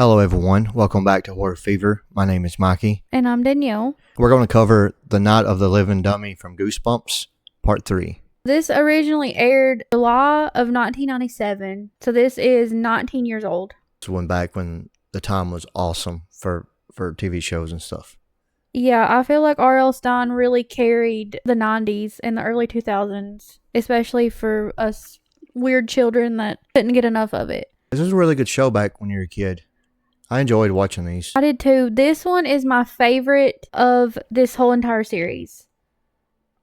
Hello, everyone. Welcome back to Horror Fever. My name is Mikey. And I'm Danielle. We're going to cover The Night of the Living Dummy from Goosebumps, Part 3. This originally aired July of 1997, so this is 19 years old. This went back when the time was awesome for TV shows and stuff. Yeah, I feel like R.L. Stine really carried the 90s and the early 2000s, especially for us weird children that couldn't get enough of it. This was a really good show back when you were a kid. I enjoyed watching these. I did too. This one is my favorite of this whole entire series.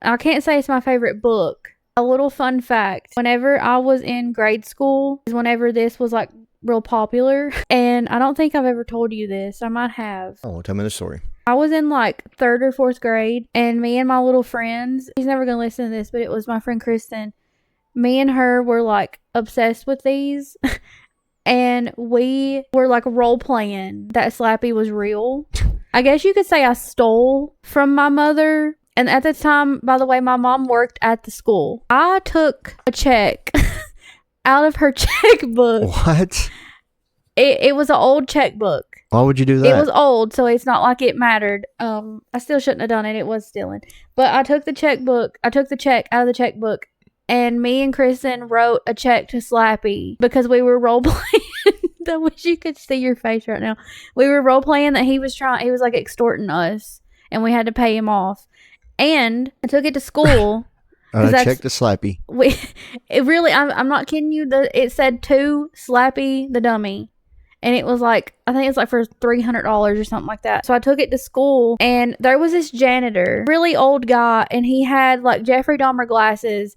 I can't say it's my favorite book. A little fun fact. Whenever I was in grade school is whenever this was like real popular. And I don't think I've ever told you this. I might have. Oh, tell me the story. I was in like 3rd or 4th grade, and me and my little friends, she's never going to listen to this, but it was my friend Kristen. Me and her were like obsessed with these. And we were like role playing that Slappy was real. I guess you could say I stole from my mother. And at the time, by the way, my mom worked at the school. I took a check out of her checkbook. What? It was an old checkbook. Why would you do that? It was old, so it's not like it mattered. I still shouldn't have done it. It was stealing. But I took the check out of the checkbook. And me and Kristen wrote a check to Slappy because we were role playing. I wish you could see your face right now. We were role playing that he was like extorting us, and we had to pay him off. And I took it to school. A check to Slappy. I'm not kidding you. It said to Slappy the dummy. And it was like, I think it was like for $300 or something like that. So I took it to school, and there was this janitor, really old guy, and he had like Jeffrey Dahmer glasses.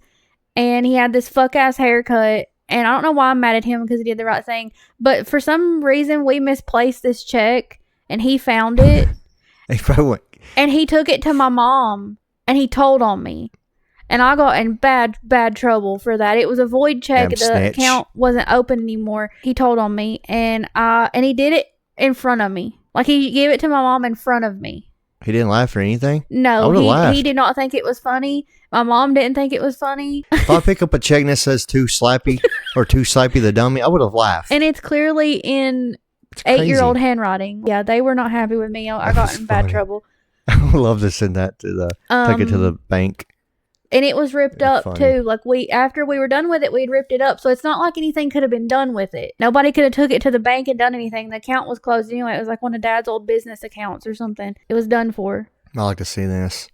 And he had this fuck-ass haircut. And I don't know why I'm mad at him because he did the right thing. But for some reason, we misplaced this check. And he found it. He probably went. And he took it to my mom. And he told on me. And I got in bad trouble for that. It was a void check. Damn The snitch. account wasn't open anymore. He told on me. And he did it in front of me. Like, he gave it to my mom in front of me. He didn't laugh or anything? I No, would've laughed. he did not think it was funny. My mom didn't think it was funny. If I pick up a check that says to Slappy or to Slappy the dummy, I would have laughed. And it's clearly in It's crazy. 8-year-old handwriting. Yeah, they were not happy with me. I got in bad funny. trouble. I would love to send that to take it to the bank. And it was ripped That's up funny. too. Like after we were done with it, we'd ripped it up. So it's not like anything could have been done with it. Nobody could have took it to the bank and done anything. The account was closed anyway. It was like one of Dad's old business accounts or something. It was done for. I like to see this.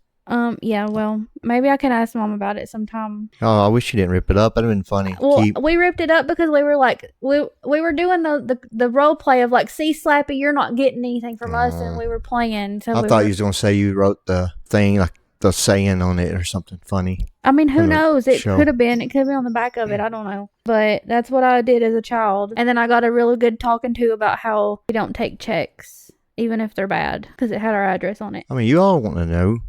Yeah, well, maybe I can ask Mom about it sometime. Oh, I wish you didn't rip it up. That'd have been funny. Well, we ripped it up because we were like, we were doing the role play of like, see, Slappy, you're not getting anything from us, and we were playing. So I thought you was going to say you wrote the thing, like the saying on it or something funny. I mean, who on the knows? It show. could have been. It could have been on the back of it. I don't know. But that's what I did as a child. And then I got a really good talking to about how we don't take checks, even if they're bad, because it had our address on it. I mean, you all want to know.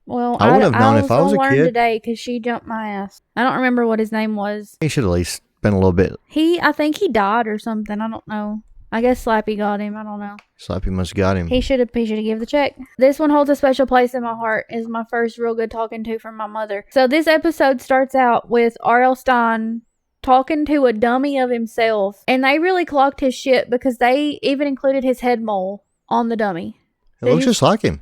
Well, I would have known if I was a gonna learn kid. today because she jumped my ass. I don't remember what his name was. He should at least been a little bit. I think he died or something. I don't know. I guess Slappy got him. I don't know. Slappy must have got him. He should have given the check. This one holds a special place in my heart. Is my first real good talking to from my mother. So this episode starts out with R.L. Stine talking to a dummy of himself. And they really clocked his shit because they even included his head mole on the dummy. It looks just like him.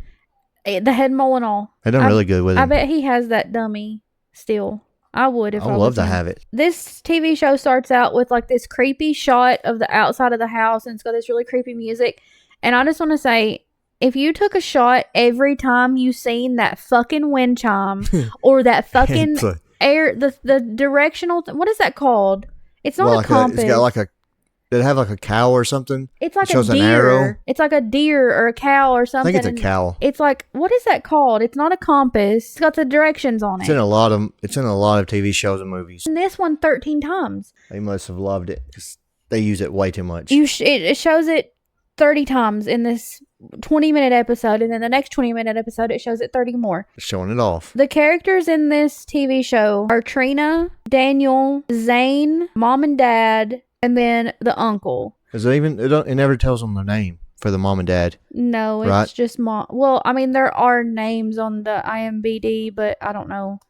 The head mole and all. They done really good with him. I bet he has that dummy still. I would if I I would was love to him. have it. This TV show starts out with like this creepy shot of the outside of the house, and it's got this really creepy music. And I just want to say, if you took a shot every time you seen that fucking wind chime or that fucking It's a- air, the directional, what is that called? It's not well, a like compass. it's got like a. Did it have like a cow or something? It's like it shows a an deer. arrow. It's like a deer or a cow or I something. think it's a and cow. It's like, what is that called? It's not a compass. It's got the directions on It's it. in a lot of TV shows and movies. And this one 13 times. They must have loved it because they use it way too much. It shows it 30 times in this 20-minute episode, and then the next 20-minute episode it shows it 30 more. Showing it off. The characters in this TV show are Trina, Daniel, Zane, Mom and Dad, and then the uncle. Is it even? It never tells them their name for the mom and dad. No, it's Right. just Mom. Well, I mean, there are names on the IMDb, but I don't know.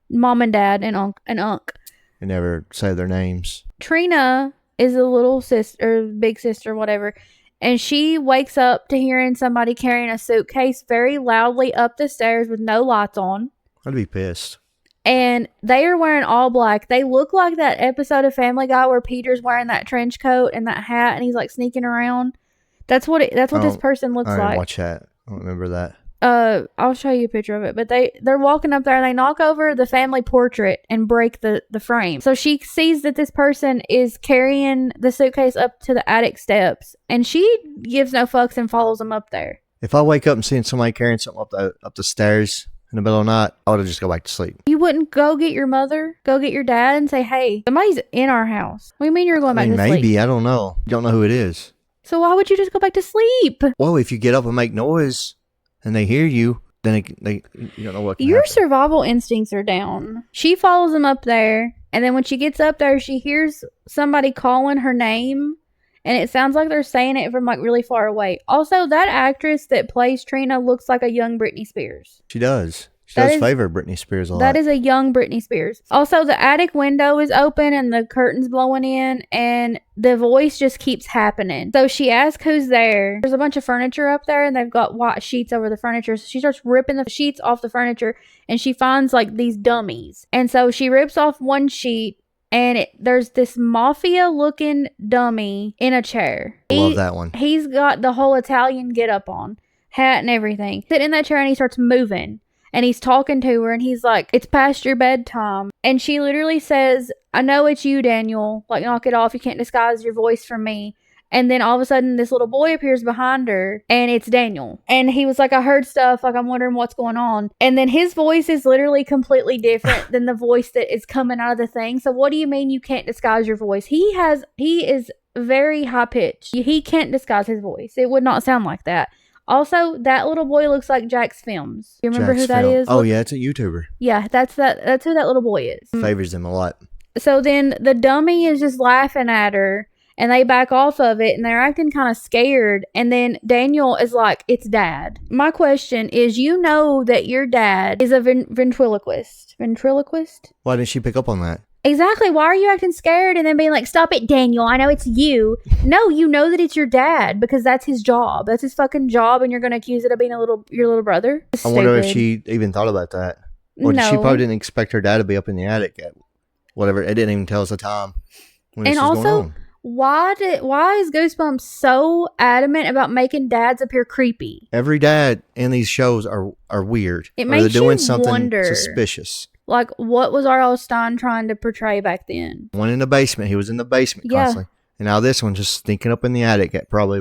Mom and Dad and Unc. They never say their names. Trina is a little sister, or big sister, whatever. And she wakes up to hearing somebody carrying a suitcase very loudly up the stairs with no lights on. I'd be pissed. And they are wearing all black. They look like that episode of Family Guy where Peter's wearing that trench coat and that hat and he's like sneaking around. That's what this person looks I didn't like. watch that. I don't remember that. I'll show you a picture of it. But they're walking up there and they knock over the family portrait and break the frame. So she sees that this person is carrying the suitcase up to the attic steps, and she gives no fucks and follows them up there. If I wake up and seeing somebody carrying something up the stairs in the middle of the night, I would just go back to sleep. You wouldn't go get your mother, go get your dad, and say, "Hey, somebody's in our house." What do you mean you're going back to sleep? Maybe, I don't know. You don't know who it is. So why would you just go back to sleep? Well, if you get up and make noise and they hear you, then you don't know what can Your happen. survival instincts are down. She follows him up there, and then when she gets up there, she hears somebody calling her name, and it sounds like they're saying it from like really far away. Also, that actress that plays Trina looks like a young Britney Spears. She does. She does favor Britney Spears a lot. That is a young Britney Spears. Also, the attic window is open and the curtain's blowing in, and the voice just keeps happening. So she asks who's there. There's a bunch of furniture up there, and they've got white sheets over the furniture. So she starts ripping the sheets off the furniture, and she finds like these dummies. And so she rips off one sheet, and there's this mafia-looking dummy in a chair. I love that one. He's got the whole Italian get-up on, hat and everything. Sitting in that chair, and he starts moving. And he's talking to her, and he's like, "It's past your bedtime." And she literally says, "I know it's you, Daniel. Like, knock it off. You can't disguise your voice from me." And then all of a sudden, this little boy appears behind her, and it's Daniel. And he was like, "I heard stuff. Like, I'm wondering what's going on." And then his voice is literally completely different than the voice that is coming out of the thing. So what do you mean you can't disguise your voice? He is very high pitched. He can't disguise his voice. It would not sound like that. Also, that little boy looks like Jack's Films. You remember who that is? Oh, yeah, it's a YouTuber. Yeah, that's who that little boy is. Favors him a lot. So then the dummy is just laughing at her, and they back off of it, and they're acting kind of scared. And then Daniel is like, "It's Dad." My question is, you know that your dad is a ventriloquist. Ventriloquist? Why didn't she pick up on that? Exactly. Why are you acting scared and then being like, "Stop it, Daniel. I know it's you." No, you know that it's your dad because that's his job. That's his fucking job, and you're going to accuse it of being your little brother? I wonder if she even thought about that. Or No. she probably didn't expect her dad to be up in the attic at whatever. It didn't even tell us the time when this And was going also, on. why is Goosebumps so adamant about making dads appear creepy? Every dad in these shows are weird. It or makes they're doing you something wonder. suspicious. Like, what was R.L. Stein trying to portray back then? One in the basement. He was in the basement Yeah. constantly. And now this one just sneaking up in the attic at probably,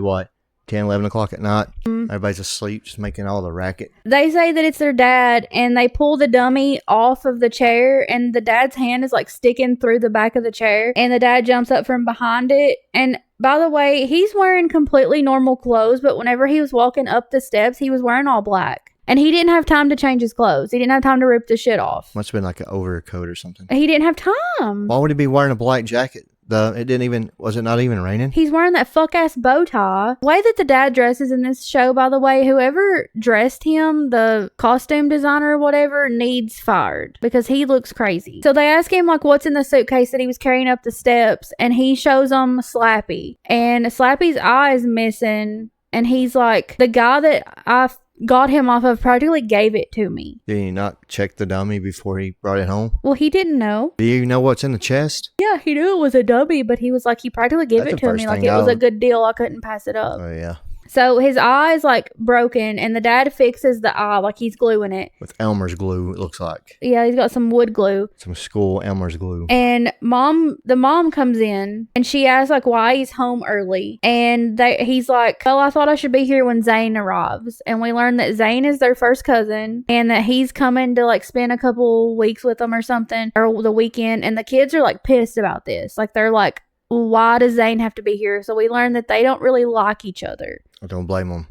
10, 11 o'clock at night. Everybody's asleep, just making all the racket. They say that it's their dad, and they pull the dummy off of the chair, and the dad's hand is like sticking through the back of the chair, and the dad jumps up from behind it. And by the way, he's wearing completely normal clothes, but whenever he was walking up the steps, he was wearing all black. And he didn't have time to change his clothes. He didn't have time to rip the shit off. Must have been like an overcoat or something. He didn't have time. Why would he be wearing a black jacket? Was it not even raining? He's wearing that fuck-ass bow tie. The way that the dad dresses in this show, by the way, whoever dressed him, the costume designer or whatever, needs fired because he looks crazy. So they ask him, like, what's in the suitcase that he was carrying up the steps, and he shows them Slappy. And Slappy's eye is missing, and he's like, "The guy that I got him off of practically gave it to me." Did he not check the dummy before he brought it home? Well, he didn't know. Do you know what's in the chest? Yeah, he knew it was a dummy, but he was like, he practically gave That's it the to me. first Like, thing it was I a would- good deal. I couldn't pass it up. Oh, yeah. So his eye is like broken, and the dad fixes the eye, like he's gluing it. With Elmer's glue, it looks like. Yeah, he's got some wood glue. Some school Elmer's glue. And the mom comes in, and she asks like why he's home early, and he's like, "Well, I thought I should be here when Zane arrives." And we learn that Zane is their first cousin, and that he's coming to like spend a couple weeks with them or something, or the weekend. And the kids are like pissed about this. Like, they're like, "Why does Zane have to be here?" So we learn that they don't really like each other. I don't blame him.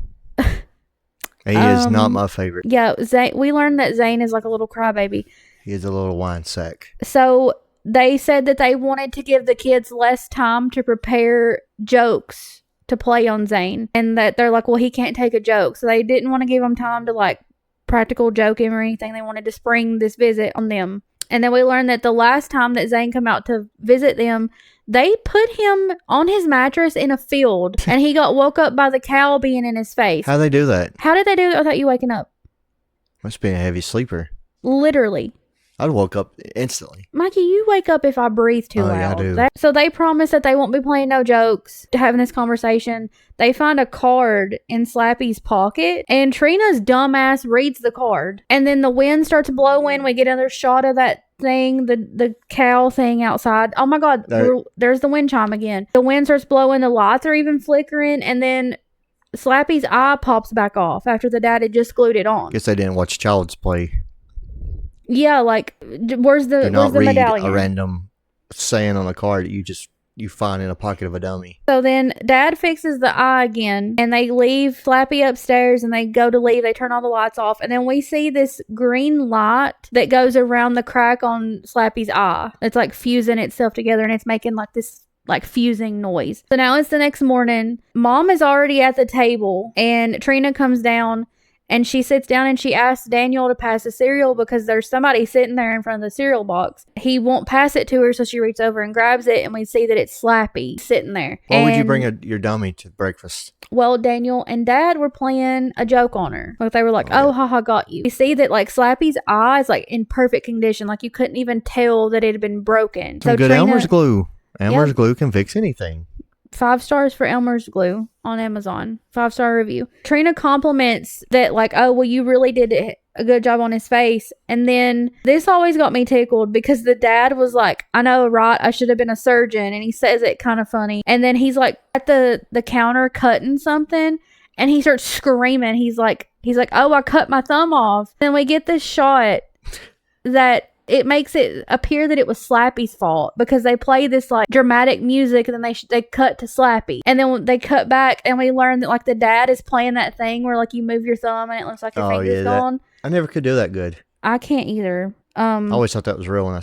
He is not my favorite. Yeah, we learned that Zane is like a little crybaby. He is a little wine sack. So they said that they wanted to give the kids less time to prepare jokes to play on Zane. And that they're like, well, he can't take a joke. So they didn't want to give him time to like practical joke him or anything. They wanted to spring this visit on them. And then we learned that the last time that Zane come out to visit them, they put him on his mattress in a field, and he got woke up by the cow being in his face. How'd they do that? How did they do it without you waking up? Must be a heavy sleeper. Literally. I'd woke up instantly. Mikey, you wake up if I breathe too loud. Yeah, I do. So they promise that they won't be playing no jokes to having this conversation. They find a card in Slappy's pocket, and Trina's dumbass reads the card. And then the wind starts blowing. We get another shot of that thing, the cow thing outside. Oh my God, there's the wind chime again. The wind starts blowing. The lights are even flickering, and then Slappy's eye pops back off after the dad had just glued it on. Guess they didn't watch Child's Play. Yeah, like, where's the medallion? A random saying on a card that you find in a pocket of a dummy. So then Dad fixes the eye again, and they leave Slappy upstairs, and they go to leave. They turn all the lights off, and then we see this green light that goes around the crack on Slappy's eye. It's like fusing itself together, and it's making like this like fusing noise. So now it's the next morning. Mom is already at the table, and Trina comes down. And she sits down and she asks Daniel to pass the cereal because there's somebody sitting there in front of the cereal box. He won't pass it to her, so she reaches over and grabs it, and we see that it's Slappy sitting there. Why would you bring your dummy to breakfast? Well, Daniel and Dad were playing a joke on her. Like, they were like, oh, haha, got you. You see that, like, Slappy's eye is, like, in perfect condition. Like, you couldn't even tell that it had been broken. Some good Elmer's glue. Elmer's glue can fix anything. 5 stars for Elmer's glue on Amazon. 5-star review. Trina compliments that, like, oh, well, you really did a good job on his face. And then this always got me tickled because the dad was like, I know, right? I should have been a surgeon. And he says it kind of funny. And then he's like at the counter cutting something, and he starts screaming. He's like, oh, I cut my thumb off. Then we get this shot that it makes it appear that it was Slappy's fault because they play this like dramatic music, and then they cut to Slappy, and then they cut back, and we learn that like the dad is playing that thing where like you move your thumb and it looks like your finger's gone. I never could do that good. I can't either. I always thought that was real when I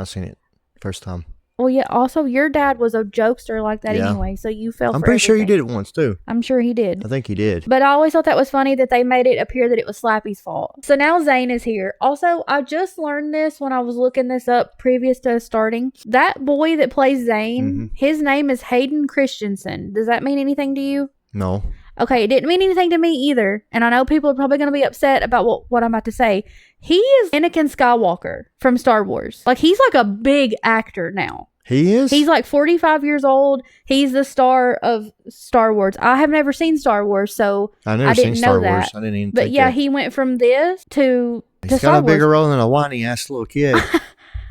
seen it first time. Well, yeah. Also, your dad was a jokester like that anyway, so you fell. I'm pretty sure he did it once too. I'm sure he did. I think he did. But I always thought that was funny that they made it appear that it was Slappy's fault. So now Zane is here. Also, I just learned this when I was looking this up previous to starting. That boy that plays Zane, his name is Hayden Christensen. Does that mean anything to you? No. Okay, it didn't mean anything to me either. And I know people are probably going to be upset about what I'm about to say. He is Anakin Skywalker from Star Wars. Like, he's like a big actor now. He is? He's like 45 years old. He's the star of Star Wars. I have never seen Star Wars, so I didn't seen Star know Wars. That. I didn't even But yeah, he went from this to He's Star got a bigger Wars. role than a whiny-ass little kid.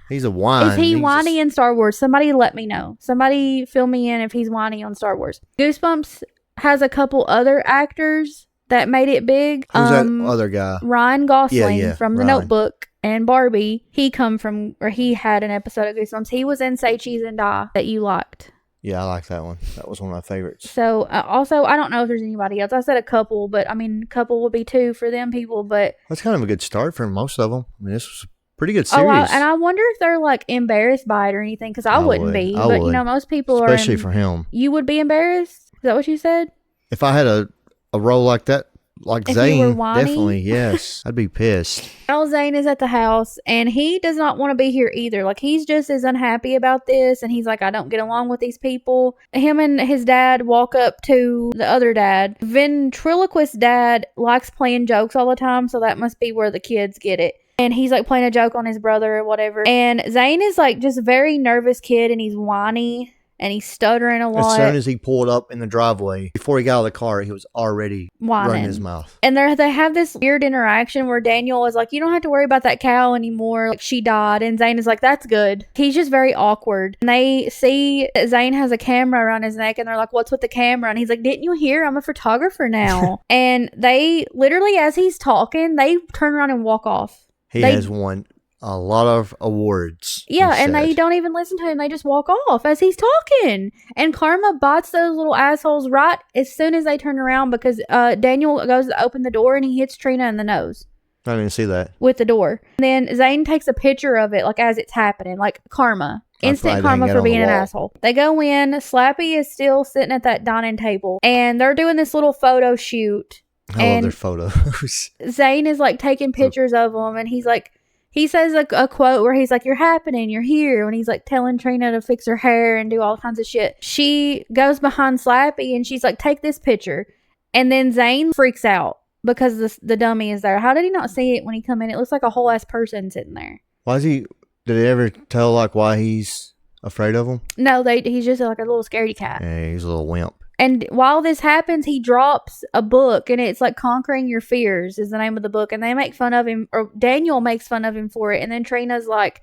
He's a whine. Is he whiny in Star Wars? Somebody let me know. Somebody fill me in if he's whiny on Star Wars. Goosebumps has a couple other actors that made it big. Who's that other guy? Ryan Gosling from The Ryan. Notebook and Barbie. He had an episode of Goosebumps. He was in Say Cheese and Die that you liked. Yeah, I like that one. That was one of my favorites. So, also, I don't know if there's anybody else. I said a couple, but I mean, a couple would be 2 for them people, but... That's kind of a good start for most of them. I mean, this was a pretty good series. And I wonder if they're, like, embarrassed by it or anything, because I wouldn't be. But, you know, most people are... Especially for him. You would be embarrassed? Is that what you said? If I had a role like that, like if Zane, definitely, yes. I'd be pissed. Now Zane is at the house, and he does not want to be here either. Like, he's just as unhappy about this, and he's like, I don't get along with these people. Him and his dad walk up to the other dad. Ventriloquist dad likes playing jokes all the time, so that must be where the kids get it. And he's like playing a joke on his brother or whatever. And Zane is like just a very nervous kid, and he's whiny. And he's stuttering a lot. As soon as he pulled up in the driveway, before he got out of the car, he was already running his mouth. And they have this weird interaction where Daniel is like, you don't have to worry about that cow anymore. Like, she died. And Zane is like, that's good. He's just very awkward. And they see that Zane has a camera around his neck, and they're like, what's with the camera? And he's like, didn't you hear? I'm a photographer now. And they literally, as he's talking, they turn around and walk off. He has won a lot of awards. Yeah, and they don't even listen to him. They just walk off as he's talking. And Karma bites those little assholes right as soon as they turn around, because Daniel goes to open the door and he hits Trina in the nose. I didn't see that. With the door. And then Zane takes a picture of it, like, as it's happening. Like, karma. Instant karma for being an asshole. They go in. Slappy is still sitting at that dining table. And they're doing this little photo shoot. I love their photos. Zane is, like, taking pictures of them. And he's like, He says a quote where he's like, "You're happening, you're here," when he's like telling Trina to fix her hair and do all kinds of shit. She goes behind Slappy and she's like, "Take this picture," and then Zane freaks out because the dummy is there. How did he not see it when he come in? It looks like a whole ass person sitting there. Why is he? Did they ever tell like why he's afraid of him? No, he's just like a little scaredy cat. Yeah, he's a little wimp. And while this happens, he drops a book, and it's like Conquering Your Fears is the name of the book. And they make fun of him, or Daniel makes fun of him for it. And then Trina's like,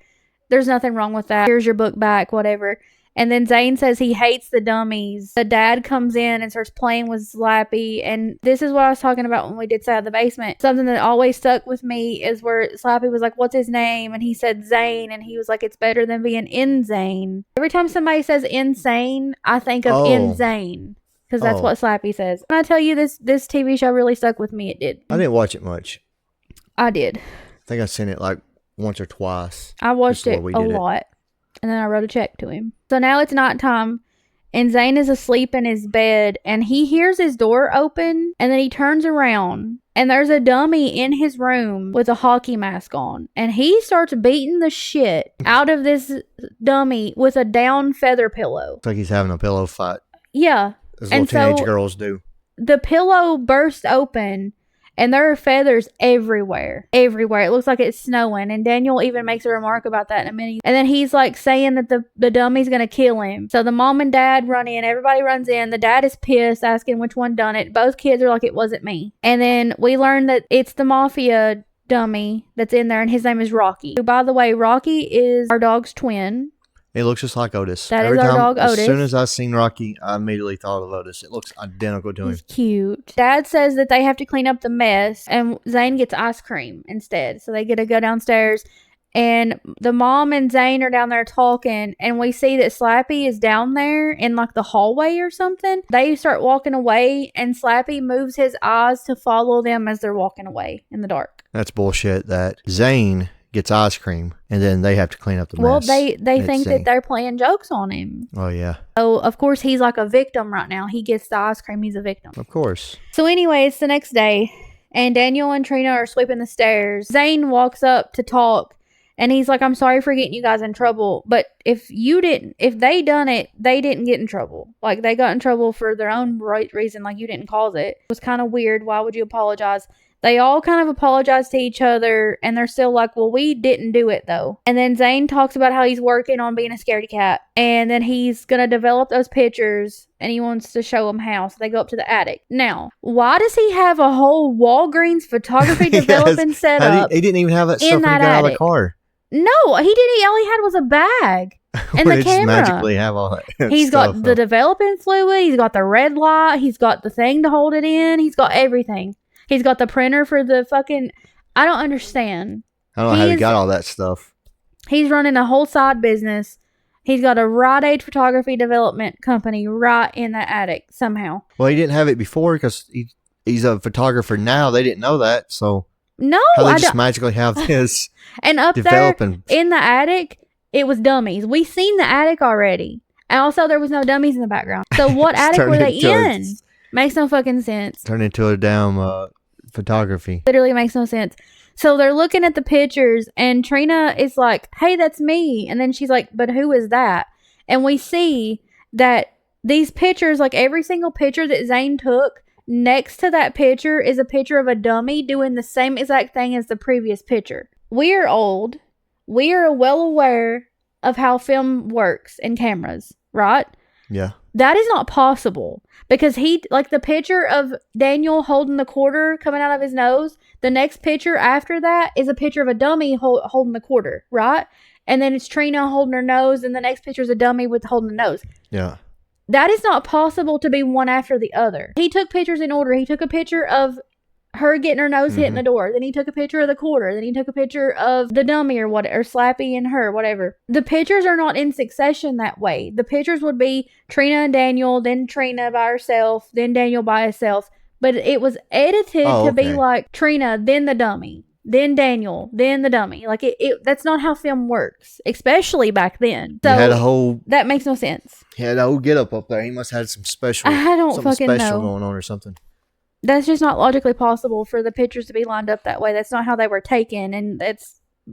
"There's nothing wrong with that. Here's your book back, whatever." And then Zane says he hates the dummies. The dad comes in and starts playing with Slappy. And this is what I was talking about when we did Side of the Basement. Something that always stuck with me is where Slappy was like, "What's his name?" And he said Zane. And he was like, "It's better than being insane." Every time somebody says insane, I think of insane. Because that's what Slappy says. When I tell you this TV show really stuck with me, it did. I didn't watch it much. I did. I think I seen it like once or twice. I watched it a lot. And then I wrote a check to him. So now it's nighttime. And Zane is asleep in his bed. And he hears his door open. And then he turns around. And there's a dummy in his room with a hockey mask on. And he starts beating the shit out of this dummy with a down feather pillow. It's like he's having a pillow fight. Yeah. As little teenage girls do. The pillow bursts open, and there are feathers everywhere. Everywhere. It looks like it's snowing. And Daniel even makes a remark about that in a minute. And then he's like saying that the dummy's going to kill him. So the mom and dad run in. Everybody runs in. The dad is pissed, asking which one done it. Both kids are like, "It wasn't me." And then we learn that it's the mafia dummy that's in there, and his name is Rocky. By the way, Rocky is our dog's twin. It looks just like Otis. That is our dog, Otis. As soon as I seen Rocky, I immediately thought of Otis. It looks identical to him. He's cute. Dad says that they have to clean up the mess, and Zane gets ice cream instead. So they get to go downstairs, and the mom and Zane are down there talking, and we see that Slappy is down there in like the hallway or something. They start walking away, and Slappy moves his eyes to follow them as they're walking away in the dark. That's bullshit that Zane gets ice cream and then they have to clean up the mess. Well, they think that they're playing jokes on him. Oh, yeah. So, of course, he's like a victim right now. He gets the ice cream. He's a victim. Of course. So, anyway, it's the next day, and Daniel and Trina are sweeping the stairs. Zane walks up to talk, and he's like, "I'm sorry for getting you guys in trouble, but if they done it, they didn't get in trouble. Like, they got in trouble for their own right reason, like you didn't cause it. It was kind of weird. Why would you apologize?" They all kind of apologize to each other, and they're still like, "Well, we didn't do it, though." And then Zane talks about how he's working on being a scaredy cat, and then he's going to develop those pictures, and he wants to show them how. So they go up to the attic. Now, why does he have a whole Walgreens photography developing setup? He didn't even have that stuff when he got out of the car. No, he didn't. All he had was a bag and the camera. Just magically have all that. He's got the developing fluid. He's got the red light. He's got the thing to hold it in. He's got everything. He's got the printer for the fucking... I don't understand. I don't know how he got all that stuff. He's running a whole side business. He's got a Rite Aid photography development company right in the attic somehow. Well, he didn't have it before because he's a photographer now. They didn't know that, so... No, how they just magically have this and up developing. There in the attic, it was dummies. We seen the attic already. And also, there was no dummies in the background. So what attic were they in? Makes no fucking sense. Turn into a damn... photography. Literally makes no sense. So they're looking at the pictures, and Trina is like, "Hey, that's me." And then she's like, "But who is that?" And we see that these pictures, like every single picture that Zane took, next to that picture is a picture of a dummy doing the same exact thing as the previous picture. We are old. We are well aware of how film works and cameras, right? Yeah. That is not possible. Because the picture of Daniel holding the quarter coming out of his nose, the next picture after that is a picture of a dummy holding the quarter, right? And then it's Trina holding her nose, and the next picture is a dummy with holding the nose. Yeah. That is not possible to be one after the other. He took pictures in order. He took a picture of her getting her nose hit in the door. Then he took a picture of the quarter. Then he took a picture of the dummy or whatever, or Slappy and her, whatever. The pictures are not in succession that way. The pictures would be Trina and Daniel, then Trina by herself, then Daniel by himself. But it was edited to be like Trina, then the dummy, then Daniel, then the dummy. Like that's not how film works, especially back then. So that makes no sense. He had a whole get up there. He must have had some special. I don't fucking know going on or something. That's just not logically possible for the pictures to be lined up that way. That's not how they were taken, and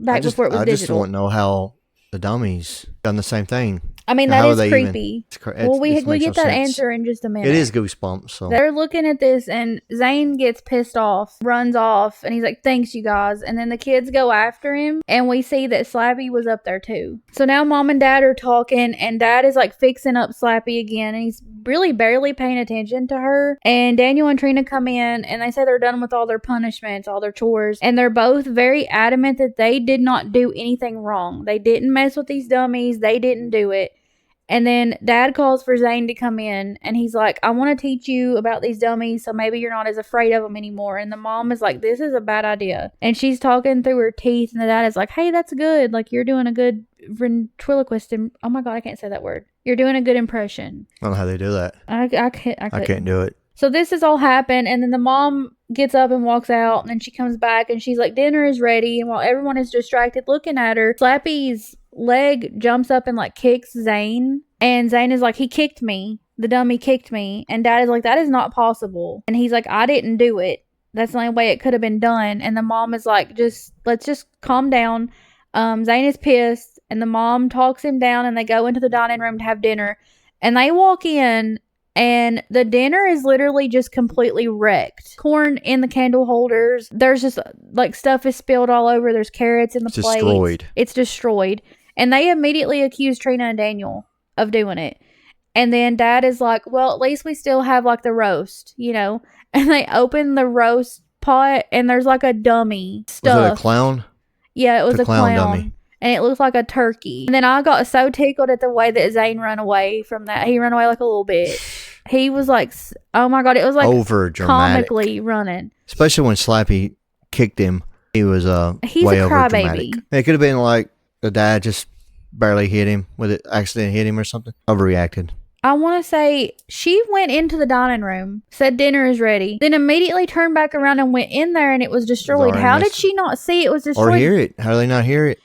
back before it was I just digital. don't know how the dummies done the same thing. I mean, And that how is they creepy. Well, we makes get no that sense. answer in just a minute. It is Goosebumps. So They're looking at this, and Zane gets pissed off, runs off, and he's like, thanks, you guys. And then the kids go after him, and we see that Slappy was up there too. So now Mom and Dad are talking, and Dad is like fixing up Slappy again, and he's really barely paying attention to her. And Daniel and Trina come in, and they say they're done with all their punishments, all their chores, and they're both very adamant that they did not do anything wrong. They didn't mess with these dummies. They didn't do it. And then Dad calls for Zane to come in, and he's like, I want to teach you about these dummies so maybe you're not as afraid of them anymore. And the mom is like, this is a bad idea. And she's talking through her teeth, and the dad is like, hey, that's good. Like, you're doing a good ventriloquist. Oh my God, I can't say that word. You're doing a good impression. I don't know how they do that. I can't do it. So this has all happened, and then the mom gets up and walks out, and then she comes back, and she's like, dinner is ready. And while everyone is distracted looking at her, Slappy's leg jumps up and like kicks Zane, and Zane is like, he kicked me. The dummy kicked me. And Dad is like, that is not possible. And he's like, I didn't do it. That's the only way it could have been done. And the mom is like, let's just calm down. Zane is pissed, and the mom talks him down, and they go into the dining room to have dinner. And they walk in, and the dinner is literally just completely wrecked. Corn in the candle holders. There's just like stuff is spilled all over. There's carrots in the plates. Destroyed. It's destroyed. And they immediately accuse Trina and Daniel of doing it. And then Dad is like, well, at least we still have like the roast, you know? And they open the roast pot, and there's like a dummy stuff. Was it a clown? Yeah, it was a clown. Dummy. And it looked like a turkey. And then I got so tickled at the way that Zane ran away from that. He ran away like a little bit. He was like, oh my God, it was like over dramatic. Comically running. Especially when Slappy kicked him. He was He's way a over crybaby. dramatic. It could have been like the dad just barely hit him with it, accident hit him or something. Overreacted. I want to say she went into the dining room, said dinner is ready, then immediately turned back around and went in there, and it was destroyed. How did she not see it was destroyed? Or hear it? How did they not hear it?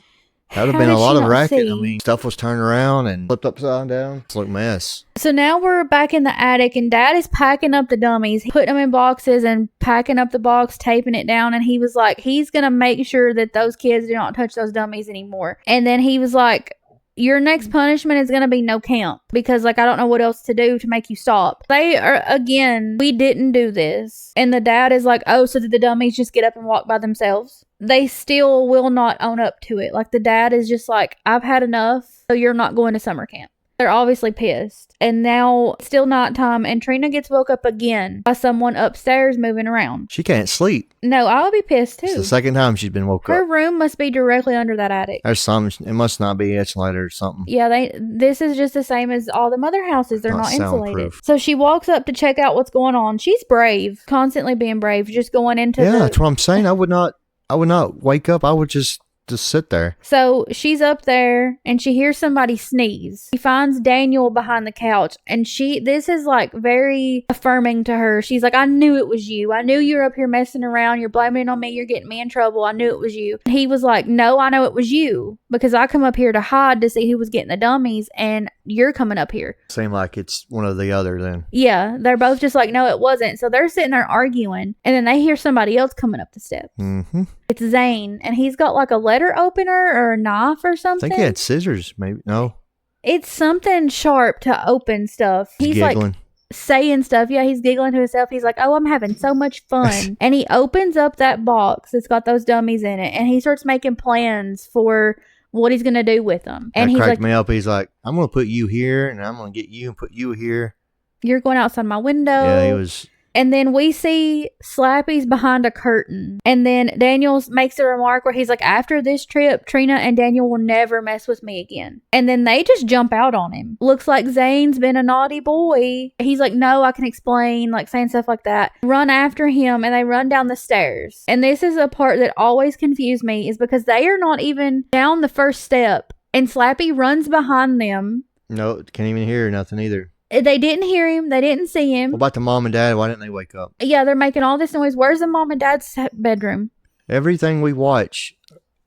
That would have been a lot of racket. I mean, stuff was turned around and flipped upside down. It's like a mess. So now we're back in the attic, and Dad is packing up the dummies, putting them in boxes and packing up the box, taping it down. And he was like, he's going to make sure that those kids do not touch those dummies anymore. And then he was like, your next punishment is going to be no camp, because like I don't know what else to do to make you stop. They are, again, we didn't do this. And the dad is like, oh, so did the dummies just get up and walk by themselves? They still will not own up to it. Like the dad is just like, I've had enough, so you're not going to summer camp. They're obviously pissed. And now it's still nighttime, and Trina gets woke up again by someone upstairs moving around. She can't sleep. No, I would be pissed too. It's the second time she's been woke Her up. room must be directly under that attic. There's something. It must not be insulated or something. Yeah, this is just the same as all the other houses. They're not insulated. Soundproof. So she walks up to check out what's going on. She's brave, constantly being brave, just going into that's what I'm saying. I would not wake up. I would just sit there. So she's up there, and she hears somebody sneeze. She finds Daniel behind the couch, and this is like very affirming to her. She's like, I knew it was you. I knew you were up here messing around. You're blaming it on me. You're getting me in trouble. I knew it was you. He was like, no, I know it was you, because I come up here to hide to see who was getting the dummies, and you're coming up here. Seem like it's one or the other then. Yeah, they're both just like, no, it wasn't. So they're sitting there arguing, and then they hear somebody else coming up the steps. Mm-hmm. It's Zane, and he's got like a letter opener or a knife or I something. think he had scissors, maybe. No. It's something sharp to open stuff. He's giggling. Like saying stuff. Yeah, he's giggling to himself. He's like, oh, I'm having so much fun. And he opens up that box that's got those dummies in it, and he starts making plans for what he's going to do with them. And that he's cracked like, me up. He's like, I'm going to put you here, and I'm going to get you and put you here. you're going outside my window. Yeah, he was. And then we see Slappy's behind a curtain. And then Daniel makes a remark where he's like, after this trip, Trina and Daniel will never mess with me again. And then they just jump out on him. Looks like Zane's been a naughty boy. He's like, no, I can explain, like saying stuff like that. Run after him, and they run down the stairs. And this is a part that always confused me, is because they are not even down the first step, and Slappy runs behind them. No, can't even hear nothing either. They didn't hear him. They didn't see him. What about the mom and dad? Why didn't they wake up? Yeah, they're making all this noise. Where's the mom and dad's bedroom? Everything we watch,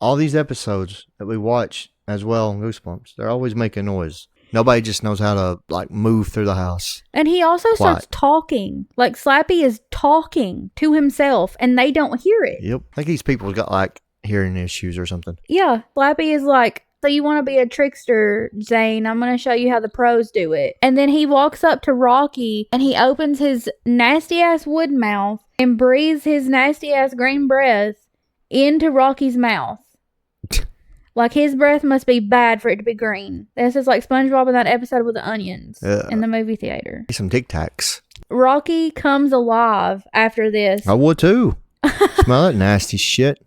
all these episodes that we watch as well on Goosebumps, they're always making noise. Nobody just knows how to like move through the house. And he also starts talking. Like Slappy is talking to himself, and they don't hear it. Yep. I think these people got like hearing issues or something. Yeah, Slappy is like, so you want to be a trickster, Zane? I'm going to show you how the pros do it. And then he walks up to Rocky and he opens his nasty ass wood mouth and breathes his nasty ass green breath into Rocky's mouth. Like, his breath must be bad for it to be green. This is like SpongeBob in that episode with the onions in the movie theater. Some Tic Tacs. Rocky comes alive after this. I would too. Smell that nasty shit.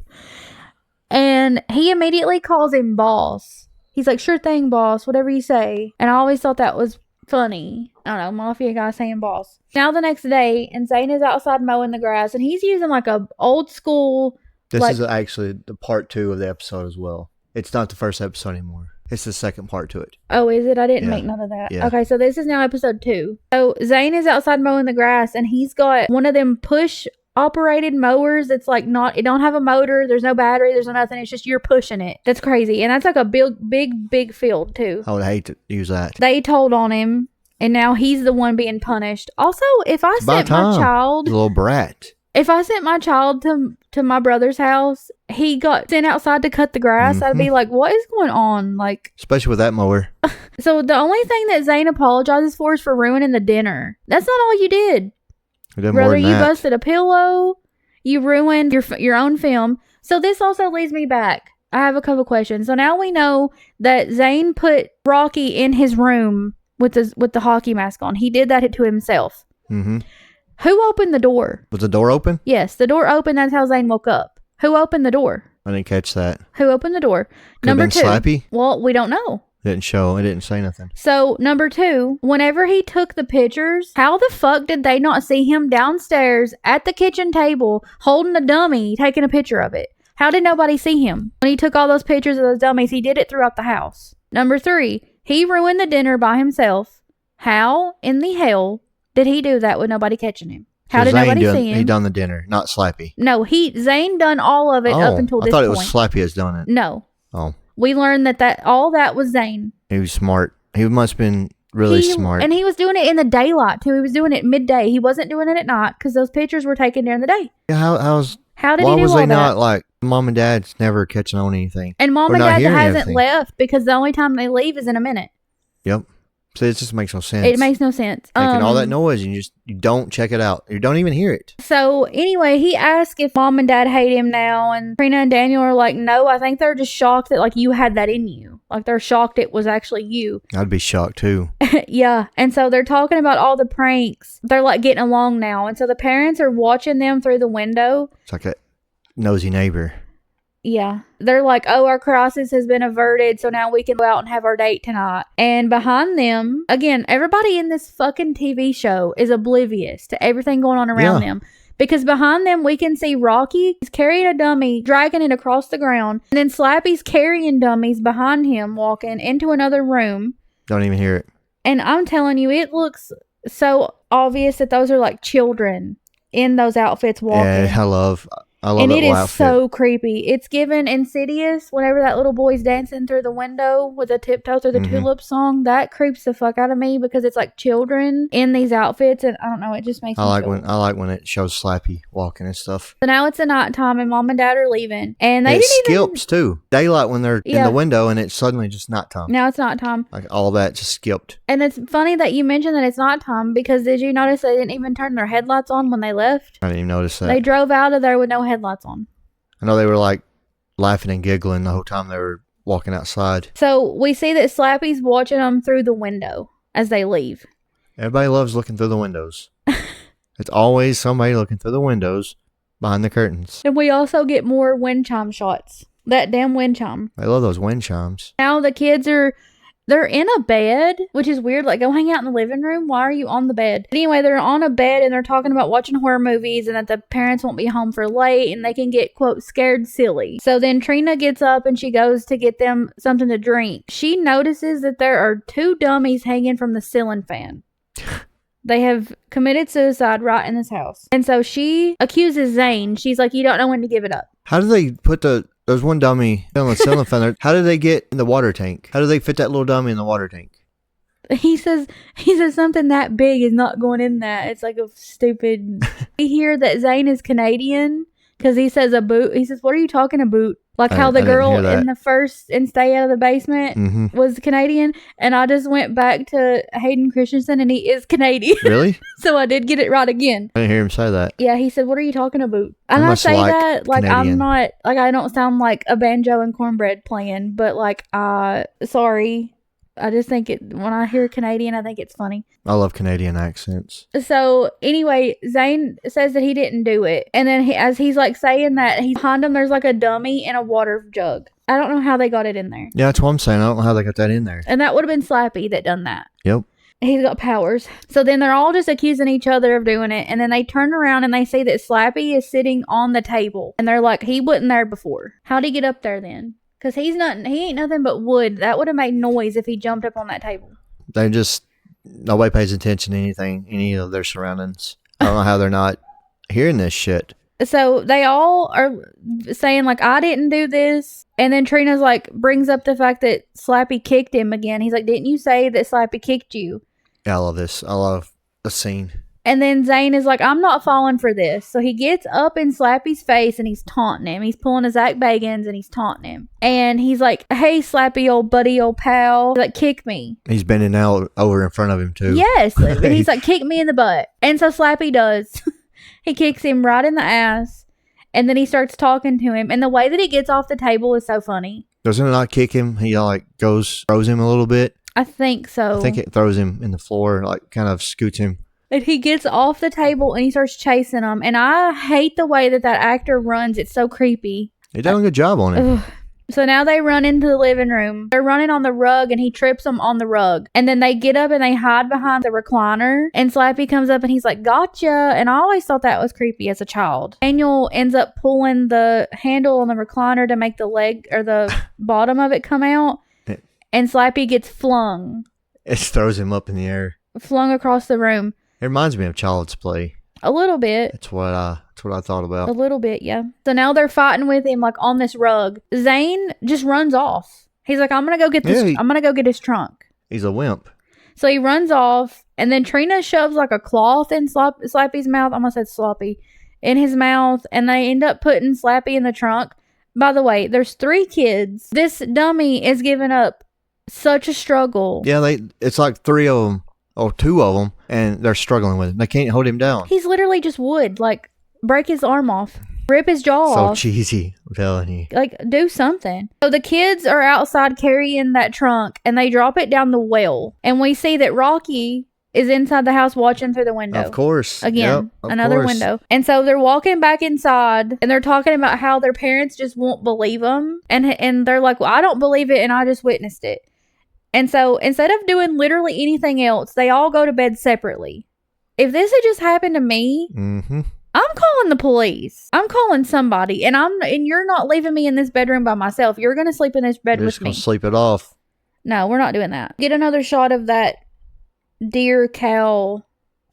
And he immediately calls him boss. He's like, sure thing, boss, whatever you say. And I always thought that was funny. I don't know, mafia guy saying boss. Now the next day, and Zane is outside mowing the grass, and he's using like a old school... This is actually the part 2 of the episode as well. It's not the first episode anymore. It's the second part to it. Oh, is it? I didn't make none of that. Yeah. Okay, so this is now episode 2. So Zane is outside mowing the grass, and he's got one of them push operated mowers that's like not, it don't have a motor, there's no battery, there's no nothing, it's just you're pushing it. That's crazy. And that's like a big field too. I would hate to use that. They told on him, and now he's the one being punished. Also, if I sent my child, a little brat. If I sent my child to my brother's house, he got sent outside to cut the grass, I'd be like, what is going on? Like, especially with that mower. So the only thing that Zane apologizes for is for ruining the dinner. That's not all you did. Brother, you busted a pillow, you ruined your own film. So this also leads me back. I have a couple questions. So now we know that Zane put Rocky in his room with the hockey mask on. He did that to himself. Mm-hmm. Who opened the door? Was the door open? Yes, the door opened. That's how Zane woke up. Who opened the door? I didn't catch that. Who opened the door? Could Number have been 2. Slappy? Well, we don't know. Didn't show. It didn't say nothing. So, number 2, whenever he took the pictures, how the fuck did they not see him downstairs at the kitchen table holding a dummy, taking a picture of it? How did nobody see him? When he took all those pictures of those dummies, he did it throughout the house. Number 3, he ruined the dinner by himself. How in the hell did he do that with nobody catching him? How did nobody see him? He done the dinner, not Slappy. No, Zane done all of it up until this point. I thought it was Slappy that's done it. No. Oh. We learned that all that was Zane. He was smart. He must have been really smart. And he was doing it in the daylight, too. He was doing it midday. He wasn't doing it at night because those pictures were taken during the day. Yeah, How did he do all that? Why was they not like, Mom and Dad's never catching on anything? And Mom and Dad hasn't left because the only time they leave is in a minute. Yep. So it just makes no sense. It makes no sense. Making all that noise and you don't check it out. You don't even hear it. So anyway, he asked if Mom and Dad hate him now, and Trina and Daniel are like, no, I think they're just shocked that like you had that in you. Like they're shocked it was actually you. I'd be shocked too. Yeah. And so they're talking about all the pranks. They're like getting along now. And so the parents are watching them through the window. It's like a nosy neighbor. Yeah. They're like, oh, our crisis has been averted, so now we can go out and have our date tonight. And behind them, again, everybody in this fucking TV show is oblivious to everything going on around them. Because behind them, we can see Rocky is carrying a dummy, dragging it across the ground. And then Slappy's carrying dummies behind him, walking into another room. Don't even hear it. And I'm telling you, it looks so obvious that those are like children in those outfits walking. Yeah, I love and that it is outfit. So creepy. It's given Insidious whenever that little boy's dancing through the window with a tiptoe through the tulip song. That creeps the fuck out of me because it's like children in these outfits, and I don't know, it just makes me I like when it shows Slappy walking and stuff. So now it's the nighttime and Mom and Dad are leaving, and they it didn't skips too. Daylight when they're in the window, and it's suddenly just nighttime. Now it's nighttime. Like all that just skipped. And it's funny that you mentioned that it's nighttime because did you notice they didn't even turn their headlights on when they left? I didn't even notice that. They drove out of there with no headlights on. I know they were like laughing and giggling the whole time they were walking outside. So we see that Slappy's watching them through the window as they leave. Everybody loves looking through the windows. It's always somebody looking through the windows behind the curtains. And we also get more wind chime shots. That damn wind chime. I love those wind chimes. Now the kids they're in a bed, which is weird. Like, go hang out in the living room. Why are you on the bed? Anyway, they're on a bed and they're talking about watching horror movies and that the parents won't be home for late and they can get, quote, scared silly. So then Trina gets up and she goes to get them something to drink. She notices that there are 2 dummies hanging from the ceiling fan. They have committed suicide right in this house. And so she accuses Zane. She's like, you don't know when to give it up. How do they put there's one dummy on the ceiling fan there. How do they get in the water tank? How do they fit that little dummy in the water tank? He says something that big is not going in that. It's like a stupid... We hear that Zane is Canadian. because he says a boot. He says, "What are you talking about?" Like how I the didn't girl hear that. in the first and Stay Out of the Basement Mm-hmm. was Canadian, and I just went back to Hayden Christensen, and he is Canadian. Really? So I did get it right again. I didn't hear him say that. Yeah, he said, "What are you talking about?" I And I must say like that like I'm Canadian. not like I don't sound like a banjo and cornbread playing, but like sorry. I just think it when I hear Canadian, I think it's funny. I love Canadian accents. So anyway, Zane says that he didn't do it, and then as he's like saying that, he's behind him. There's like a dummy and a water jug. I don't know how they got it in there, Yeah, that's what I'm saying. I don't know how they got that in there. and that would have been Slappy that done that. Yep. He's got powers. So then they're all just accusing each other of doing it, and then they turn around and they see that Slappy is sitting on the table, and they're like, he wasn't there before. How'd he get up there then? Because he ain't nothing but wood. That would have made noise if he jumped up on that table. They just, nobody pays attention to any of their surroundings. I don't know how they're not hearing this shit. So they all are saying like, I didn't do this. And then Trina's like, brings up the fact that Slappy kicked him again. He's like, didn't you say that Slappy kicked you? Yeah, I love this. I love the scene. And then Zane is like, I'm not falling for this. So he gets up in Slappy's face and he's taunting him. He's pulling a Zach Bagans and he's taunting him. And he's like, hey, Slappy, old buddy, old pal. He's like, kick me. He's bending out over in front of him, too. Yes. And he's like, kick me in the butt. And so Slappy does. He kicks him right in the ass. And then he starts talking to him. And the way that he gets off the table is so funny. Doesn't it not kick him? He throws him a little bit. I think so. I think it throws him in the floor, like kind of scoots him. And he gets off the table and he starts chasing him. And I hate the way that actor runs. It's so creepy. He done a good job on it. Ugh. So now they run into the living room. They're running on the rug and he trips them on the rug. And then they get up and they hide behind the recliner. And Slappy comes up and he's like, gotcha. And I always thought that was creepy as a child. Daniel ends up pulling the handle on the recliner to make the leg or the bottom of it come out. And Slappy gets flung. It throws him up in the air. Flung across the room. It reminds me of Child's Play. A little bit. That's what I thought about. A little bit, yeah. So now they're fighting with him like on this rug. Zane just runs off. He's like, I'm gonna go get this. Yeah, I'm gonna go get his trunk. He's a wimp. So he runs off, and then Trina shoves like a cloth in Slappy's mouth. I almost said sloppy in his mouth, and they end up putting Slappy in the trunk. By the way, there's 3 kids. This dummy is giving up such a struggle. Yeah, it's like 3 of them or 2 of them, and they're struggling with him. They can't hold him down. He's literally just wood. Like, break his arm off, rip his jaw So off. cheesy, I'm telling you. Like, do something. So the kids are outside carrying that trunk, and they drop it down the well. And we see that Rocky is inside the house watching through the window. Of course. Again, Yep, of another course. window. And so they're walking back inside, and they're talking about how their parents just won't believe them. And they're like, well, I don't believe it, and I just witnessed it. And so instead of doing literally anything else, they all go to bed separately. If this had just happened to me, Mm-hmm. I'm calling the police. I'm calling somebody, and you're not leaving me in this bedroom by myself. You're gonna sleep in this bed You're with just going me. to sleep it off. No, we're not doing that. Get another shot of that deer cow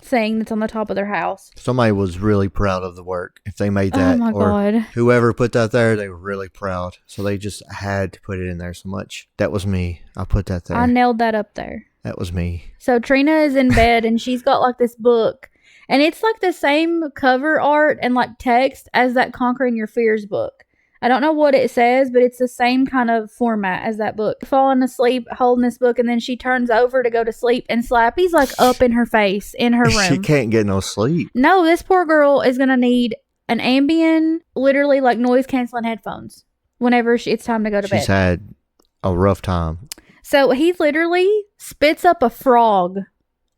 thing that's on the top of their house. Somebody was really proud of the work. If they made that, Oh my or god. whoever put that there, they were really proud. So they just had to put it in there so much. That was me. I put that there. I nailed that up there. That was me. So Trina is in bed and she's got like this book, and it's like the same cover art and like text as that Conquering Your Fears book. I don't know what it says, but it's the same kind of format as that book. Falling asleep, holding this book, and then she turns over to go to sleep, and Slappy's like up in her face in her She room. can't get no sleep. No, this poor girl is going to need an Ambien, literally like noise canceling headphones whenever it's time to go to She's bed. had a rough time. So he literally spits up a frog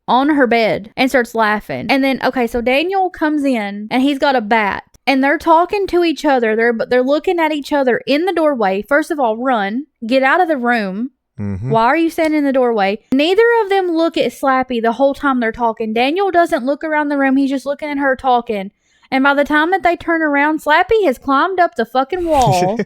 on her bed and starts laughing. And then, okay, so Daniel comes in and he's got a bat. And they're talking to each other. They're looking at each other in the doorway. First of all, run. Get out of the room. Mm-hmm. Why are you standing in the doorway? Neither of them look at Slappy the whole time they're talking. Daniel doesn't look around the room. He's just looking at her talking. And by the time that they turn around, Slappy has climbed up the fucking wall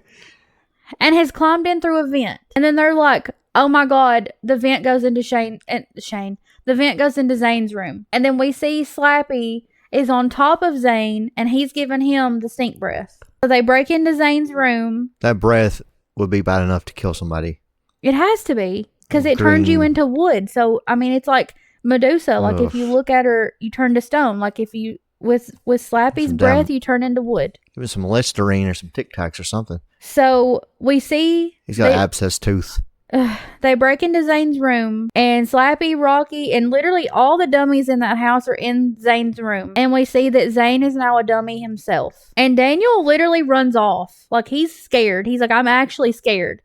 and has climbed in through a vent. And then they're like, oh my God, the vent goes into the vent goes into Zane's room. And then we see Slappy is on top of Zane, and he's giving him the stink breath. So they break into Zane's room. That breath would be bad enough to kill somebody. It has to be, because it turns you Green. into wood. So, I mean, it's like Medusa. Like, if you look at her, you turn to stone. Like, if you with Slappy's Some breath, damn- you turn into wood. Give him some Listerine or some Tic Tacs or something. So we see He's got an abscess tooth. they break into Zane's room, and Slappy, Rocky, and literally all the dummies in that house are in Zane's room. And we see that Zane is now a dummy himself. And Daniel literally runs off. Like, he's scared. He's like, I'm actually scared.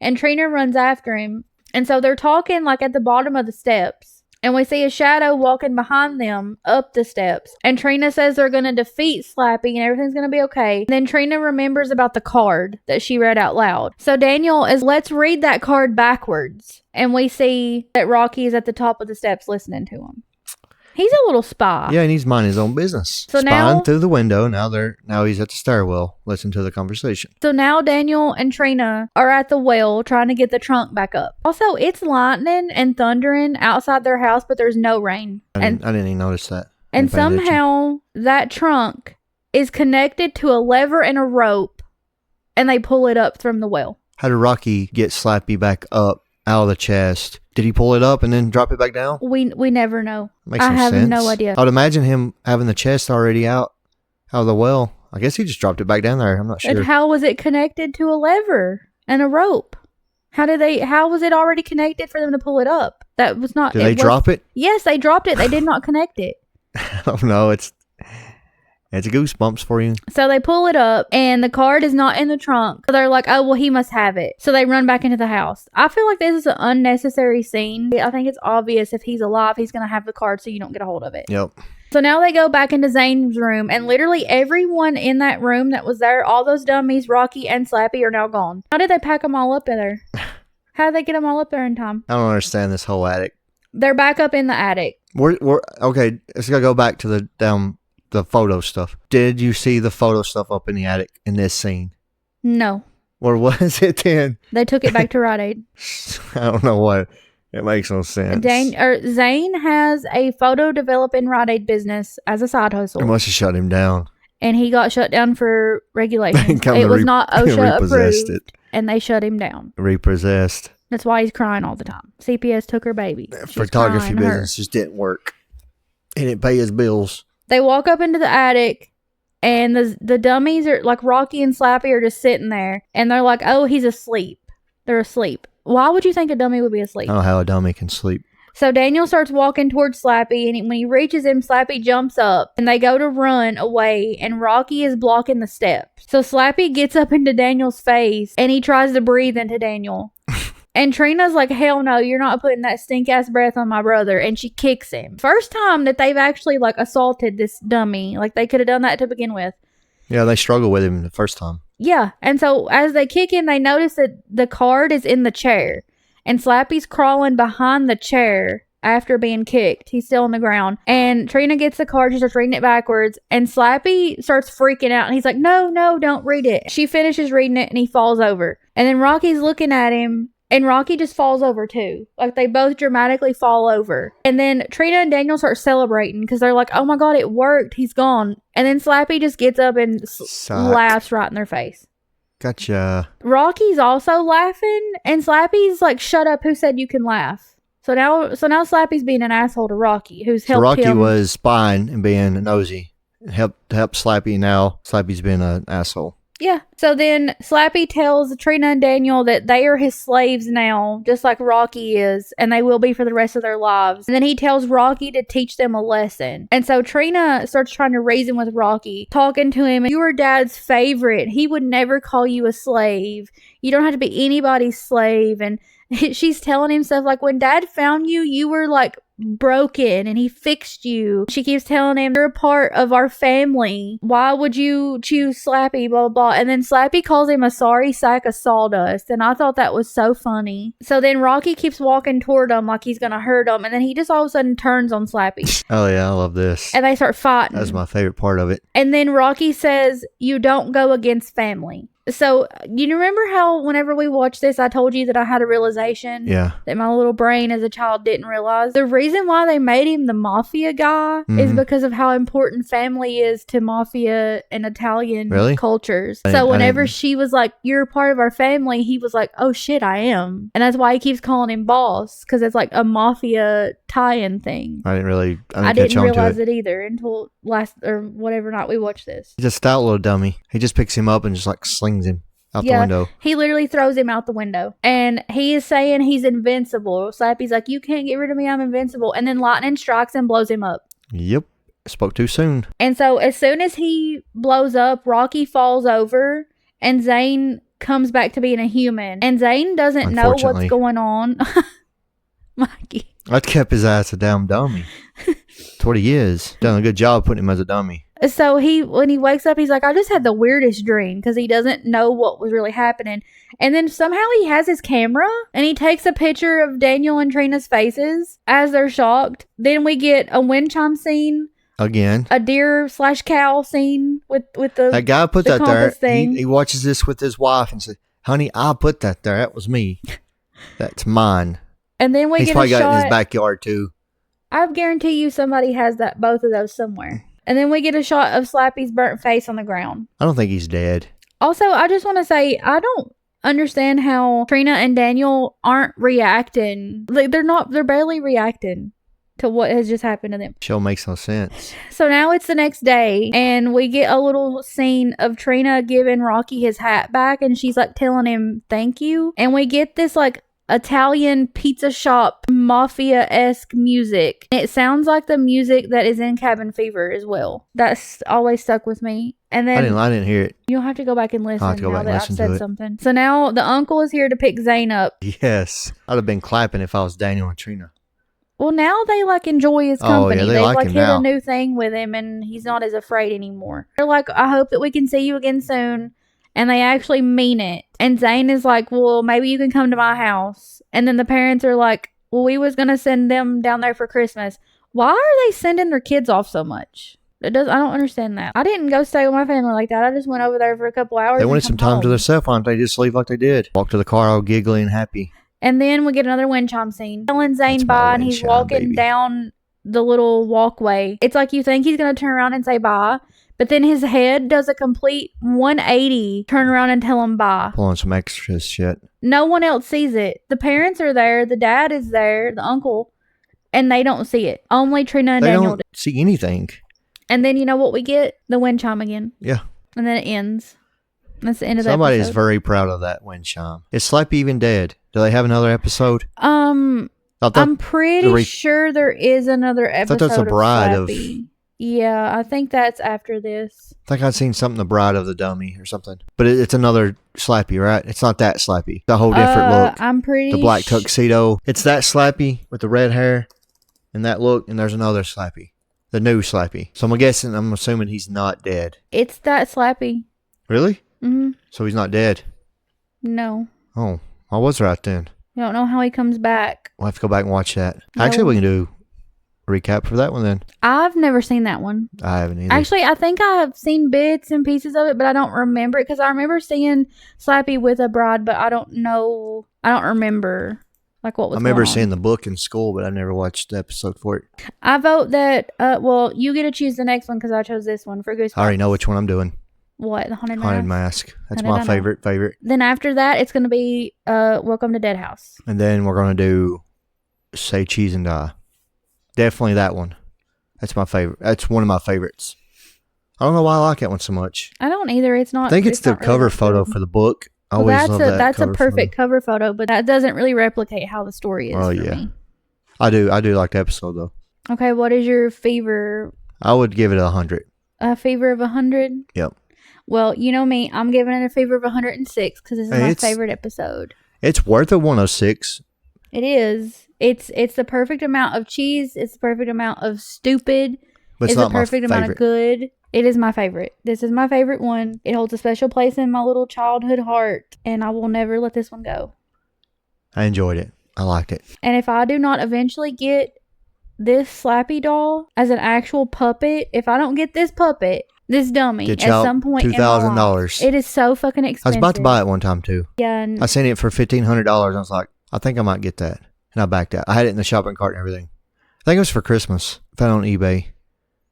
And Trina runs after him. And so they're talking like at the bottom of the steps. And we see a shadow walking behind them up the steps. And Trina says they're going to defeat Slappy and everything's going to be okay. And then Trina remembers about the card that she read out loud. So Daniel is, let's read that card backwards. And we see that Rocky is at the top of the steps listening to him. He's a little spy. Yeah, and he's minding his own business. So Spying now, through the window. Now he's at the stairwell. Listen to the conversation. So now Daniel and Trina are at the well trying to get the trunk back up. Also, it's lightning and thundering outside their house, but there's no rain. I didn't even notice that. And somehow that trunk is connected to a lever and a rope, and they pull it up from the well. How did Rocky get Slappy back up out of the chest? Did he pull it up and then drop it back down? We never know. Makes I no have sense. no idea. I would imagine him having the chest already out of the well. I guess he just dropped it back down there. I'm not sure. And how was it connected to a lever and a rope? How was it already connected for them to pull it up? That was not. Did they drop it? Yes, they dropped it. They did not connect it. I don't know. It's Goosebumps for you. So they pull it up, and the card is not in the trunk. So they're like, oh, well, he must have it. So they run back into the house. I feel like this is an unnecessary scene. I think it's obvious if he's alive, he's going to have the card so you don't get a hold of it. Yep. So now they go back into Zane's room, and literally everyone in that room that was there, all those dummies, Rocky and Slappy, are now gone. How did they pack them all up in there? How did they get them all up there in time? I don't understand this whole attic. They're back up in the attic. We're okay. Let's go back to the photo stuff. Did you see the photo stuff up in the attic in this scene? No. Or was it then? They took it back to Rite Aid. I don't know what. It makes no sense. Zane has a photo developing Rite Aid business as a side hustle. It must have shut him down. And he got shut down for regulations. It was not OSHA approved. And they shut him down. Repossessed. That's why he's crying all the time. CPS took her baby. Photography business just didn't work. He didn't pay his bills. They walk up into the attic, and the dummies are like Rocky and Slappy are just sitting there, and they're like, oh, he's asleep. They're asleep. Why would you think a dummy would be asleep? I don't know how a dummy can sleep. So Daniel starts walking towards Slappy, and when he reaches him, Slappy jumps up, and they go to run away, and Rocky is blocking the steps. So Slappy gets up into Daniel's face, and he tries to breathe into Daniel. And Trina's like, hell no, you're not putting that stink-ass breath on my brother. And she kicks him. First time that they've actually, like, assaulted this dummy. Like, they could have done that to begin with. Yeah, they struggled with him the first time. Yeah. And so, as they kick him, they notice that the card is in the chair. And Slappy's crawling behind the chair after being kicked. He's still on the ground. And Trina gets the card. She starts reading it backwards. And Slappy starts freaking out. And he's like, no, don't read it. She finishes reading it, and he falls over. And then Rocky's looking at him. And Rocky just falls over too. Like, they both dramatically fall over. And then Trina and Daniel start celebrating because they're like, oh my God, it worked. He's gone. And then Slappy just gets up and laughs right in their face. Gotcha. Rocky's also laughing. And Slappy's like, shut up. Who said you can laugh? So now Slappy's being an asshole to Rocky, who's helped Rocky him. was spying and being nosy. Help Slappy. Now Slappy's been an asshole. Yeah. So then Slappy tells Trina and Daniel that they are his slaves now, just like Rocky is, and they will be for the rest of their lives. And then he tells Rocky to teach them a lesson. And so Trina starts trying to reason with Rocky, talking to him. You were Dad's favorite. He would never call you a slave. You don't have to be anybody's slave. And she's telling him stuff like, when Dad found you, you were like broken and he fixed you. She keeps telling him, you're a part of our family. Why would you choose Slappy, blah, blah, blah. And then Slappy calls him a sorry sack of sawdust. And I thought that was so funny. So then Rocky keeps walking toward him like he's going to hurt him. And then he just all of a sudden turns on Slappy. Oh yeah, I love this. And they start fighting. That's my favorite part of it. And then Rocky says, you don't go against family. So, you remember how whenever we watched this, I told you that I had a realization Yeah. that my little brain as a child didn't realize? The reason why they made him the mafia guy is because of how important family is to mafia and Italian Really? cultures. I So, whenever didn't- she was like, you're a part of our family, he was like, oh shit, I am. And that's why he keeps calling him boss, because it's like a mafia tie-in thing. I didn't I catch didn't on to realize it. it either until last or whatever night we watched this. He's a stout little dummy. He just picks him up and just like slings him out the window. He literally throws him out the window. And he is saying he's invincible. Slappy's like, you can't get rid of me, I'm invincible. And then lightning strikes and blows him up. Yep. Spoke too soon. And so as soon as he blows up, Rocky falls over and Zane comes back to being a human. And Zane doesn't know what's going on. Mikey. I kept his ass a damn dummy. That's what he is. Done a good job putting him as a dummy. So when he wakes up, he's like, I just had the weirdest dream, because he doesn't know what was really happening. And then somehow he has his camera and he takes a picture of Daniel and Trina's faces as they're shocked. Then we get a wind chime scene. Again. A deer/cow scene with the that guy put the that there. thing. He watches this with his wife and says, honey, I put that there. That was me. That's mine. And then we He's get probably a shot. got it in his backyard too. I guarantee you somebody has both of those somewhere. And then we get a shot of Slappy's burnt face on the ground. I don't think he's dead. Also, I just want to say, I don't understand how Trina and Daniel aren't reacting. Like, they're barely reacting to what has just happened to them. Show makes no sense. So now it's the next day, and we get a little scene of Trina giving Rocky his hat back, and she's like telling him thank you. And we get this like Italian pizza shop mafia-esque music. It sounds like the music that is in Cabin Fever as well. That's always stuck with me. And then I didn't hear it. you'll have to go back and listen I'll have to go now back and that I've listen said to it. something. So now the uncle is here to pick Zane up. Yes. I'd have been clapping if I was Daniel and Trina. Well, now they like enjoy his Oh, company. yeah, they They've like like him hit now. a new thing with him, and he's not as afraid anymore. They're like, I hope that we can see you again soon. And they actually mean it. And Zane is like, well, maybe you can come to my house. And then the parents are like, well, we was going to send them down there for Christmas. Why are they sending their kids off so much? I don't understand that. I didn't go stay with my family like that. I just went over there for a couple hours. They and wanted come some time to home. themselves. Why don't they just leave like they did? Walk to the car all giggly and happy. And then we get another wind chime scene. Telling Zane That's my bye, and wind he's chime, walking baby. down the little walkway. It's like you think he's going to turn around and say bye, but then his head does a complete 180, turn around and tell him bye. Pulling some extra shit. No one else sees it. The parents are there, the dad is there, the uncle, and they don't see it. Only Trina and They Daniel don't do. see anything. And then you know what we get? The wind chime again. Yeah. And then it ends. That's the end of the Somebody is episode. very proud of that wind chime. Is Slappy even dead? Do they have another episode? I'm pretty sure there is another episode. thought that's a bride of- Slappy. Yeah, I think that's after this. I think I'd seen something, the bride of the dummy or something. But it's another Slappy, right? It's not that Slappy. The whole different look. I'm pretty The black tuxedo. It's that Slappy with the red hair and that look, and there's another Slappy. The new Slappy. So I'm assuming he's not dead. It's that Slappy. Really? Mm-hmm. So he's not dead. No. Oh, I was right then. You don't know how he comes back. We'll have to go back and watch that. No. Actually, we can do a recap for that one then. I've never seen that one. I haven't either. Actually, I think I've seen bits and pieces of it, but I don't remember it, because I remember seeing Slappy with a bride, but I don't remember like what was I remember going on. seeing the book in school, but I never watched the episode for it. I vote that, well, you get to choose the next one because I chose this one for Goosebumps. I already know which one I'm doing. What? The Haunted Haunted Mask? Mask. That's How did I my know? favorite. Then after that, it's going to be Welcome to Dead House. And then we're going to do Say Cheese and Die. Definitely that one. That's my favorite. That's one of my favorites. I don't know why I like that one so much. I don't either. It's not. I think it's the not really cover that photo good. for the book. I Well, always love that that's a cover perfect photo. cover photo, but that doesn't really replicate how the story is. Oh, for yeah. me. I do like the episode though. Okay, what is your fever? I would give it 100. A fever of 100? Yep. Well, you know me. I'm giving it a fever of 106 because this is Hey, my it's- favorite episode. It's worth a 106. It is. It's the perfect amount of cheese. It's the perfect amount of stupid. But it's It's not the perfect my amount of favorite. good. It is my favorite. This is my favorite one. It holds a special place in my little childhood heart, and I will never let this one go. I enjoyed it. I liked it. And if I do not eventually get this Slappy doll as an actual puppet, if I don't get this puppet, this dummy Get at y'all some point in my life. $2,000. It is so fucking I expensive. was about to buy it one time too. Yeah. I seen it for $1,500. I was like, I think I might get that. And I backed out. I had it in the shopping cart and everything. I think it was for Christmas. Found it on eBay.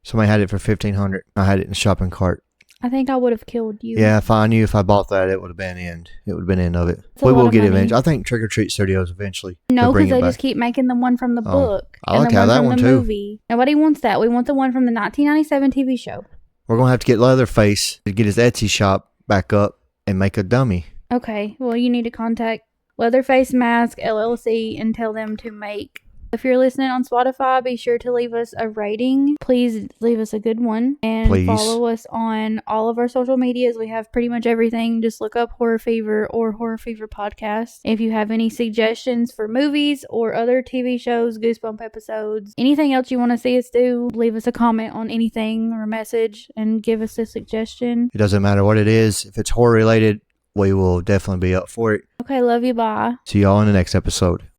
Somebody had it for $1,500. I had it in the shopping cart. I think I would have killed you. Yeah, if I knew if I bought that, it would have been end. It would have been end of it. It's a We lot will of get it money. eventually. I think Trick or Treat Studios eventually. No, to bring because it they back. just keep making the one from the Oh, book I and like the how one that from one the too. movie. Nobody wants that. We want the one from the 1997 TV show. We're going to have to get Leatherface to get his Etsy shop back up and make a dummy. Okay, well, you need to contact Leatherface Mask LLC and tell them to make. If you're listening on Spotify, be sure to leave us a rating. Please leave us a good one. And Please. follow us on all of our social medias. We have pretty much everything. Just look up Horror Fever or Horror Fever Podcast. If you have any suggestions for movies or other TV shows, Goosebump episodes, anything else you want to see us do, leave us a comment on anything or a message and give us a suggestion. It doesn't matter what it is. If it's horror related, we will definitely be up for it. Okay, love you. Bye. See y'all in the next episode.